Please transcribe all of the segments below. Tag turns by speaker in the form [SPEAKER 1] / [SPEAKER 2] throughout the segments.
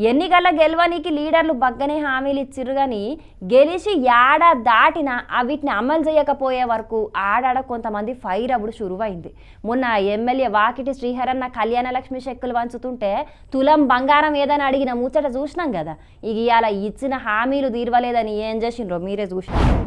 [SPEAKER 1] ఎన్నికల గెలవనికి లీడర్లు బగ్గనే హామీలు ఇచ్చిర్రు గాని గెలిచి ఏడా దాటినా వీటిని అమలు చేయకపోయే వరకు ఆడాడ కొంతమంది ఫైర్ అప్పుడు షురువైంది. మొన్న ఎమ్మెల్యే వాకిటి శ్రీహరన్న కళ్యాణలక్ష్మి చెక్కులు వంచుతుంటే తులం బంగారం ఏదని అడిగిన ముచ్చట చూసినాం కదా. ఇక ఇవాళ ఇచ్చిన హామీలు తీరవలేదని ఏం చేసిండ్రో మీరే చూసినారు.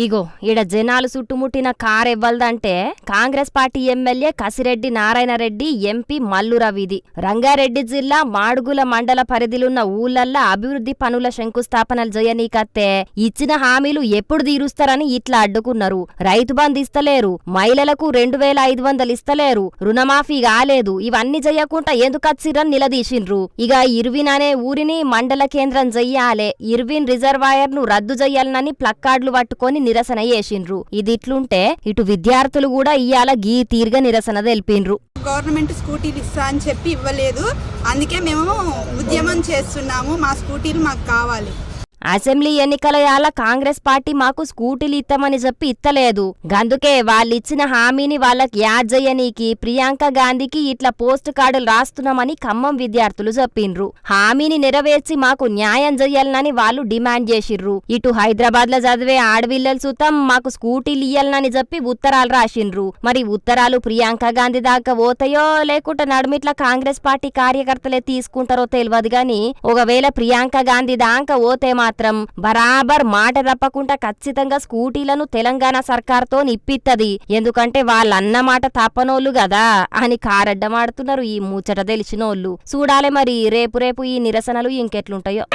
[SPEAKER 1] ఇగో ఈడ జనాలు చుట్టుముట్టిన కారు ఎవ్వల్దంటే Congress party MLA Kasireddy Narayana Reddy, MP Mallu రవిది. రంగారెడ్డి జిల్లా మాడుగుల మండల పరిధిలున్న ఊళ్ళల్లా అభివృద్ధి పనుల శంకుస్థాపనలు చేయనీకత్తే ఇచ్చిన హామీలు ఎప్పుడు తీరుస్తారని ఇట్లా అడ్డుకున్నారు. రైతు బంధు ఇస్తలేరు, మహిళలకు 2500 ఇస్తలేరు, రుణమాఫీ కాలేదు, ఇవన్నీ చెయ్యకుండా ఎందుకచ్చిరని నిలదీసిండ్రు. ఇక ఇర్విన్ అనే ఊరిని మండల కేంద్రం చెయ్యాలే, ఇర్విన్ రిజర్వాయర్ ను రద్దు చెయ్యాలనని ప్లక్కార్డులు పట్టుకొని నిరసన చేసిండ్రు. ఇదిట్లుంటే ఇటు విద్యార్థులు కూడా ఇయ్యాల గీ తీర్గ నిరసన తెలిపిండ్రు.
[SPEAKER 2] గవర్నమెంట్ స్కూటీలు ఇస్తా అని చెప్పి ఇవ్వలేదు, అందుకే మేము ఉద్యమం చేస్తున్నాము, మా స్కూటీలు మాకు కావాలి.
[SPEAKER 1] అసెంబ్లీ ఎన్నికల యాల కాంగ్రెస్ పార్టీ మాకు స్కూటీలు ఇస్తామని చెప్పి ఇత్తలేదు. గందుకే వాళ్ళిచ్చిన హామీని వాళ్ళకి యాద్ చేయనీకి ప్రియాంక గాంధీకి ఇట్లా పోస్ట్ కార్డులు రాస్తున్నామని ఖమ్మం విద్యార్థులు చెప్పిండ్రు. హామీని నెరవేర్చి మాకు న్యాయం చెయ్యాలనని వాళ్ళు డిమాండ్ చేసిర్రు. ఇటు హైదరాబాద్ లో చదివే ఆడవిల్లలు సుతం మాకు స్కూటీలు ఇయ్యాలనని చెప్పి ఉత్తరాలు రాసిండ్రు. మరి ఉత్తరాలు ప్రియాంక గాంధీ దాకా పోతాయో లేకుంటే నడుమిట్లా కాంగ్రెస్ పార్టీ కార్యకర్తలే తీసుకుంటారో తెలియదు గాని ఒకవేళ ప్రియాంక గాంధీ దాకా పోతే మాత్రం బరాబర్ మాట తప్పకుండా ఖచ్చితంగా స్కూటీలను తెలంగాణ సర్కార్తో నిప్పిత్తది. ఎందుకంటే వాళ్ళన్న మాట తప్పనోళ్ళు కదా అని కారడ్డమాడుతున్నారు ఈ ముచ్చట తెలిసినోళ్ళు. చూడాలే మరి రేపు ఈ నిరసనలు ఇంకెట్లుంటాయో.